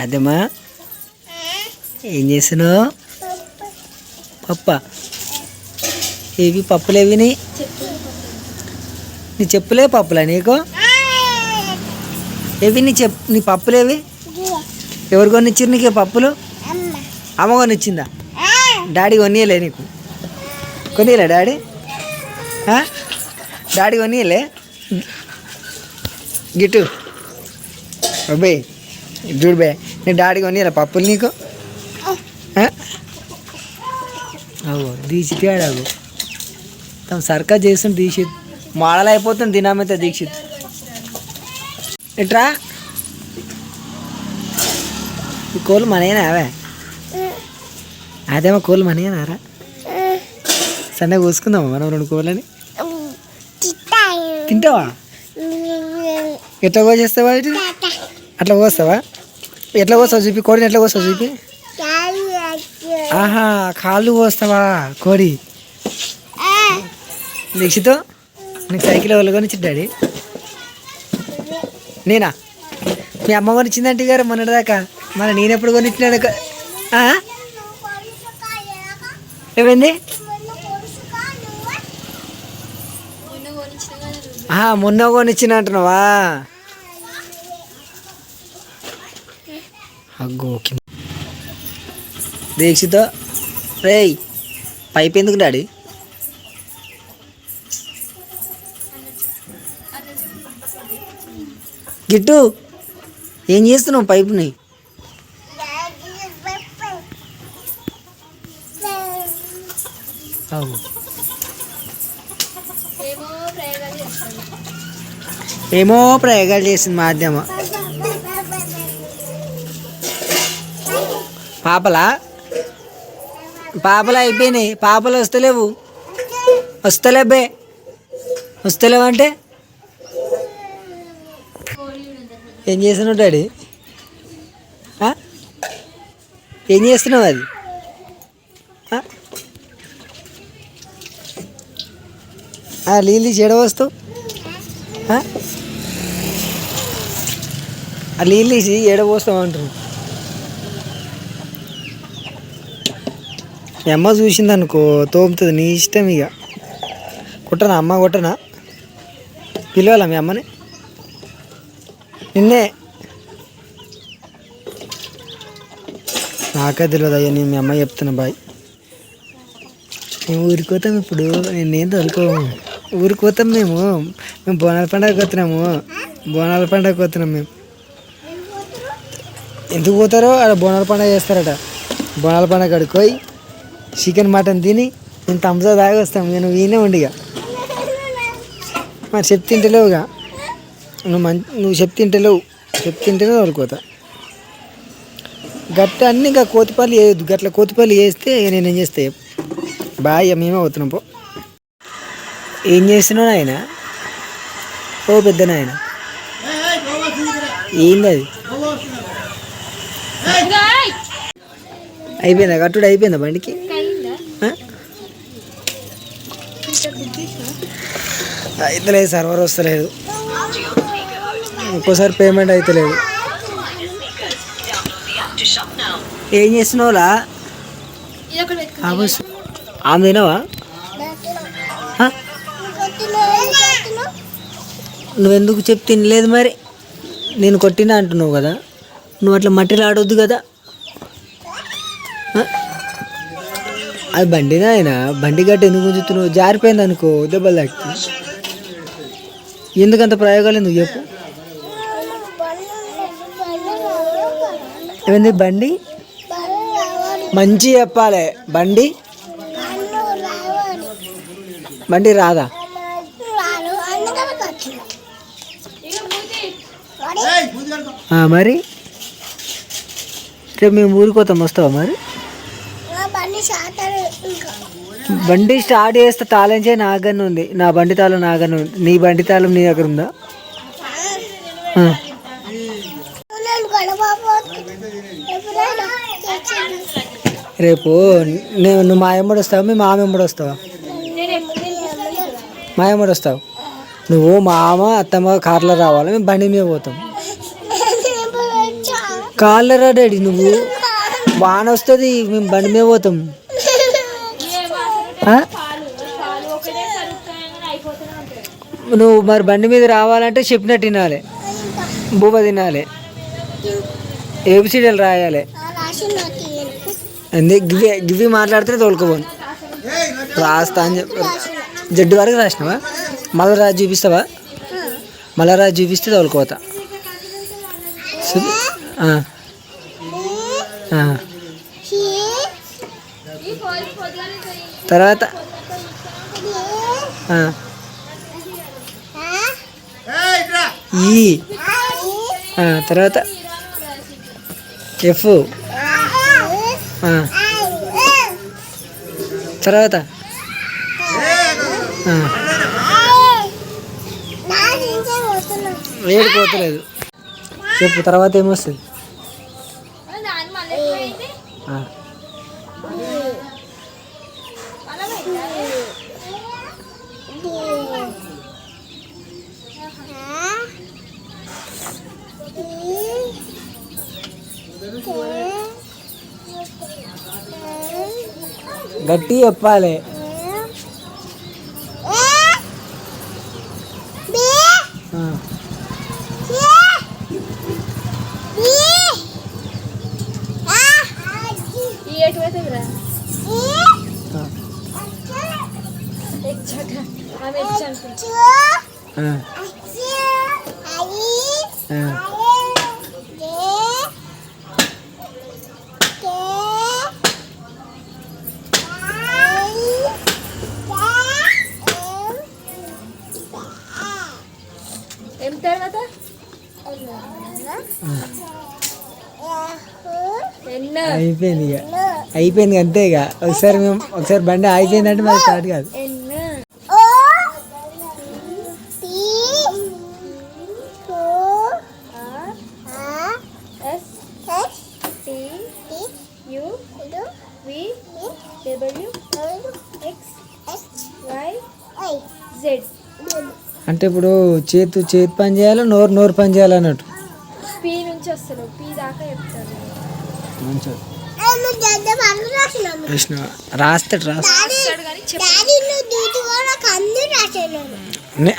అదేమ్మా ఏం చేస్తున్నావు? పప్ప ఏవి పప్పులేవి నీ చెప్పులే పప్పులా నీకు? ఏవి నీ పప్పులేవి? ఎవరు కొనిచ్చారు నీకు పప్పులు? అమ్మ కొనిచ్చిందా? డాడీ కొనియలే నీకు? కొనియలే డాడీ? డాడీ కొనియలే? గిట్టు బే చూడు బే, నీ డాడీ కొనియలే పప్పులు నీకు? అవు దీక్షిత్ ఆడాగు తమ సర్కస్ చేస్తుంది. దీక్షిత్ మోడల్ అయిపోతుంది దినామైతే. దీక్షిత్ ఎట్రా ఈ కోళ్ళు మనయేనా? అవే అదేమో కోళ్ళు మనయేనారా? సన్నగా కోసుకుందామా మనం 2 కోళ్ళని? తింటావా? ఎట్లా కోసేస్తావా? అట్లా కోస్తావా? ఎట్లా కోస్తావు చూపి, కోడిని ఎట్లా కోస్తావు చూపి. ఆహా కాళ్ళు కోస్తావా కోడి? దీక్షితో నీకు సైకిల్ ఎవరు కొనిచ్చి డాడీ? నేనా? మీ అమ్మ కొనిచ్చిందంటే గారు మొన్నటిదాకా. మన నేనెప్పుడు కొనిచ్చినాడు? ఏమైంది? మొన్న కొనిచ్చిన అంటున్నావా? అగ్గో దీక్షితో రేయ్ పైప్ ఎందుకు డాడీ? గిట్టు ఏం చేస్తున్నావు పైపుని? ఏమో ప్రయోగాలు చేసింది మాధ్యమ. పాపలా అయిపోయినాయి. పాపలు వస్తలేవు. వస్తలేబే వస్తలేవంటే ఏం చేస్తున్నావు డాడీ? ఏం చేస్తున్నావు? అది నీళ్ళు చెడ వస్తావు. ఆ నీళ్ళు తీసి ఏడపోస్తావు అంటారు. మీ అమ్మ చూసింది అనుకో తోముతుంది. నీ ఇష్టం ఇక. కొట్టనా? అమ్మ కొట్టనా? పిలవాలా మీ అమ్మని? నిన్నే నాకే తెలియదు అయ్యా. నేను మీ అమ్మ చెప్తున్నా బాయ్. మేము ఊరికి పోతాం ఇప్పుడు. నేనేం తోలుకో ఊరికి పోతాం మేము బోనాల పండుగకి వస్తున్నాము. బోనాల పండుగకి వస్తున్నాం మేము. ఎందుకు పోతారో అక్కడ బోనాల పండుగ చేస్తారట. బోనాల పండుగ కడుక్కోయి చికెన్ మటన్ తిని నేను థమ్సప్ తాగి వస్తాం. నేను ఈయనే ఉండిగా మరి చెప్తింటలేవుగా. నువ్వు చెప్తింటేనే తోలుకోతా. గట్ట అన్నీ ఇంకా కోతిపల్లి వేయద్దు. గట్ల కోతిపల్లి వేస్తే నేనేం చేస్తా బాయ్. మేమే పోతున్నాం పో. ఏం చేస్తున్నావు నాయన? ఓ పెద్ద నాయన ఏంది అది? అయిపోయిందా కట్టుడు? అయిపోయిందా బండికి? అయితలేదు, సర్వర్ వస్తలేదు. ఒక్కోసారి పేమెంట్ అయితలేదు. ఏం చేస్తున్నావులా? ఆమె తినవా? నువ్వెందుకు చెప్పి తినలేదు మరి? నేను కొట్టినా అంటున్నావు కదా. నువ్వు అట్లా మట్టిలో ఆడొద్దు కదా. అది బండినా ఆయన బండి గట్ట ఎందుకు ఉంచుతున్నావు? జారిపోయింది అనుకో దెబ్బలు తాకి. ఎందుకంత ప్రయోగాలు ఎందుకు చెప్పు? ఏమైంది? బండి మంచి చెప్పాలి. బండి రాదా? మరి రేపు మేము ఊరికి పోతాం, వస్తావా మరి? బండి స్టార్ట్ చేస్తే తాళం చేయి నాగన్న ఉంది. నా బండి తాళం నాగన్న ఉంది. నీ బండి తాళం నీ దగ్గర ఉందా? రేపు నువ్వు మా ఎమ్మడి వస్తావా? మీ మామ ఎమ్మడి వస్తావా? మా ఎమ్మడి వస్తావు. నువ్వు మామ అత్తమ్మ కార్లో రావాలి, మేము బండి మీద పోతాం. కాళ్ళరా డాడీ నువ్వు వాన వస్తుంది మేము బండి మీద పోతాం. నువ్వు మరి బండి మీద రావాలంటే చెప్పినట్టు తినాలి, బువ్వ తినాలి, ఏబిసిడీలు రాయాలి. గివి గివి మాట్లాడితే తోలుకోపోను. రాస్తా అని చెప్పి జడ్డు వరకు రాసినావా? మళ్ళీ రాజు చూపిస్తావా? మళ్ళీ రాజు చూపిస్తే తోలుకోతా. తర్వాత ఈ తర్వాత ఎఫ్ తర్వాత వేడి పోతలేదు. చెప్పు తర్వాత ఏమొస్తుంది? గట్టి చెప్పాలి. అయిపోయింది ఇక, అయిపోయింది అంతే. ఇక ఒకసారి బండి అయిపోయిందంటే మరి స్టార్ట్ కాదు. అంటే ఇప్పుడు చేతి పని చేయాలి, నోరు పని చేయాలి అన్నట్టు. పీ నుంచి వస్తారు, పీ దాకా చెప్తారు. రాస్తాడు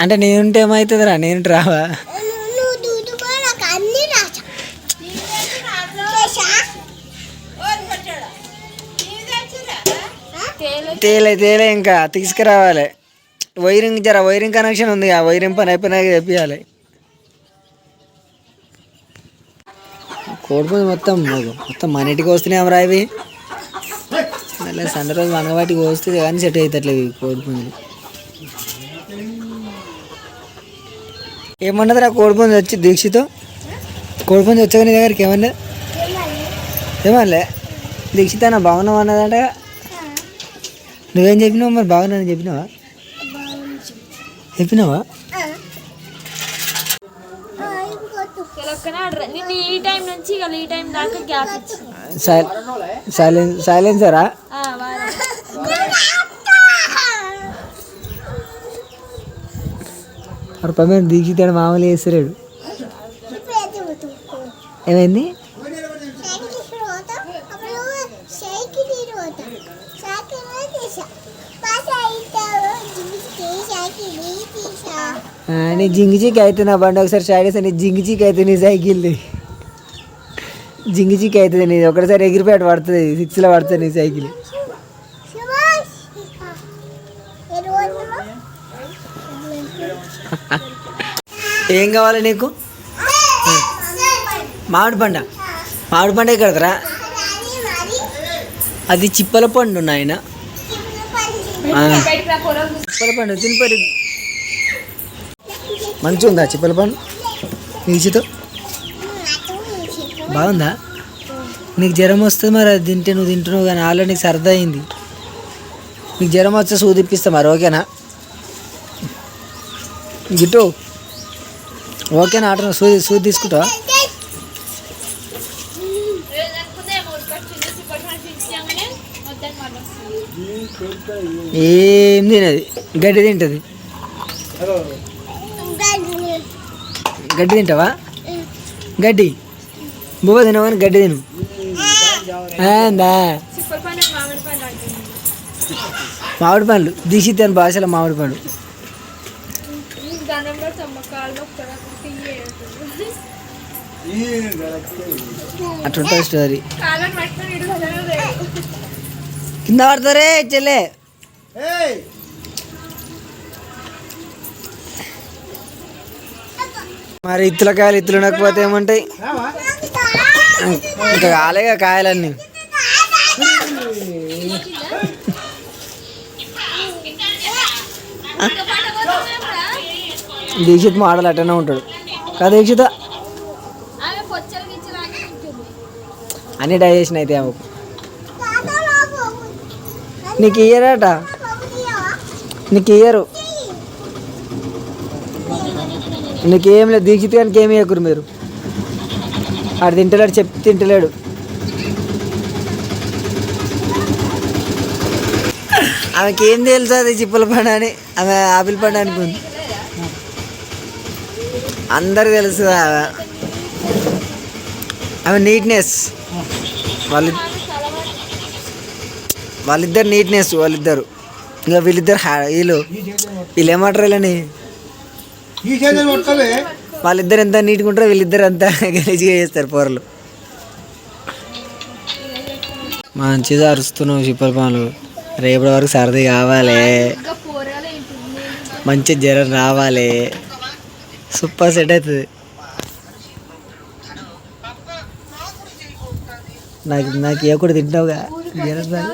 అంటే నేనుంటే ఏమవుతుందిరా? నేను రావా? తేలే ఇంకా తీసుకురావాలి. వైరింగ్ కనెక్షన్ ఉంది, ఆ వైరింగ్ పని అయిపోయినాక చెప్పాలి. కోడిపుంజు మొత్తం మన ఇంటికి వస్తున్నాయి అమరా. ఇవి మళ్ళీ సండే రోజు మన వాటికి వస్తుంది కానీ సెట్ అవుతట్లేదు కోడిపుంజులు. ఏమన్నదిరా కోడిపుంజు వచ్చి దీక్షతో? కోడిపుంజు వచ్చాక నీ దగ్గరికి ఏమనలే? దీక్షిత నా బాగున్నావు అన్నదంట. నువ్వేం చెప్పినావు మరి? బాగున్నా చెప్పినావా? సైలెన్సరా? పని దీక్షితాడు మామూలు వేస్తాడు. ఏమైంది? నీ జింగిచీకి అయితే నా బండి ఒకసారి సైడ్ వేస్తా. నీ జింగిచీకి అయితే నీ సైకిల్ది జింగిచీకి అవుతుంది. నీ ఒకటిసారి ఎగిరిపోయాడు పడుతుంది, 6లో పడుతుంది నీ సైకిల్. ఏం కావాలి నీకు? మామిడి పండు ఎక్కడరా? అది చిప్పల పండు నాయన. చిప్పల పండు తినిపరి. మంచిగా ఉందా చిప్పల పండు? నీచితో బాగుందా? నీకు జ్వరం వస్తుంది మరి అది తింటే. నువ్వు తింటున్నావు కానీ ఆల్రెడీ నీకు సరదా అయింది. నీకు జ్వరం వస్తే సూదిప్పిస్తా మరి, ఓకేనా? గిట్టు ఓకేనా? ఆట సూది తీసుకుంటావా? ఏం తినది, గడ్డి తింటుంది. గడ్డి తింటావా? గడ్డి బువ్వ తినవని గడ్డి తిను అందా చిప్పల పండు మామిడి పండు అంటుంది. మామిడి పండ్లు దీక్షిత్ అని భాషలో మామిడి పండు నీకు దండం పెడతామ్మ కాళ్ళు నొప్పుతారు తీయే అట్లుంటుంది స్టోరీ. కాళ్ళని పట్టుకొని ఇటు చదవలేదు. కింద పడతారే చెల్లె. మరి ఇత్తుల కాయలు ఇత్తులు ఉండకపోతే ఏమంటాయి? ఇంకా కాలేగా కాయలన్నీ. దీక్షిత్ మాటలు అట్టనే ఉంటాడు కదా దీక్షిత. ఆమె పొచ్చలు గిచ్చలాగే ఉంటుంది. అన్ని డైజెషన్ అయితే ఆమెకు. నీకు ఇయ్యరట, నీకు ఇయ్యరు, నీకేం లేదు. దీక్షిత్ గారికి ఏమి ఇయ్యకురు మీరు. ఆడు తింటలేడు, చెప్పి తింటలేడు. ఆమెకి ఏం తెలుసు అది చిప్పల పండు అని, ఆమె ఆపిల్ పండు అనుకుంది. అందరికి తెలుసు ఆమె నీట్నెస్. వాళ్ళిద్దరు నీట్నెస్ వాళ్ళిద్దరు. ఇంకా వీళ్ళిద్దరు వీళ్ళు ఏమంటారు వీళ్ళని, వాళ్ళిద్దరు ఎంత నీట్గా ఉంటారో వీళ్ళిద్దరు అంతా గలీజ్గా చేస్తారు పోరలు. మంచిగా అరుస్తున్నావు చిప్పల పాలు. రేపటి వరకు సర్ది కావాలి, మంచి జ్వరం రావాలి, సూపర్ సెట్ అవుతుంది. నాకు ఏ కూడా తింటావుగా జ్వరం రాదు.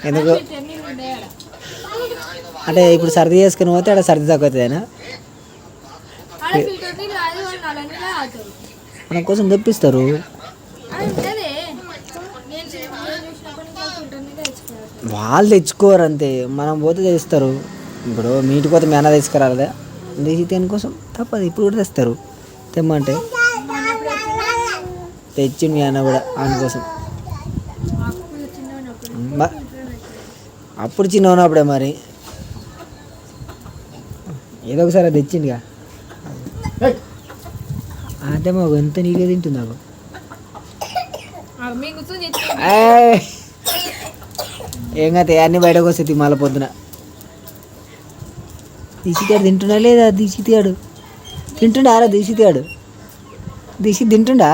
ఎందుకు అంటే ఇప్పుడు సర్ది చేసుకుని పోతే అక్కడ సర్ది తక్కువ అవుతుందేనా? మన కోసం తెప్పిస్తారు. వాళ్ళు తెచ్చుకోరు అంతే, మనం పోతే తెస్తారు. ఇప్పుడు మీ ఇంటికి పోతే మీ అన్న తీసుకురాలదా దేశీ తేని కోసం? తప్పదు, ఇప్పుడు కూడా తెస్తారు. తెమ్మంటే తెచ్చి మీ అన్న కూడా ఆయన కోసం. అప్పుడు చిన్న ఉన్నప్పుడే మరి ఏదో ఒకసారి అది తెచ్చిందిగా. అదే మాకు ఎంత నీట్గా తింటుంది నాకు. ఏం కాదు అన్నీ బయటకు వస్తుంది మళ్ళీ పొద్దున. దీక్షితాడు తింటున్నా లేదా? దీక్షితాడు తింటుండా? దీక్షితాడు దీక్షిత్ తింటుండా?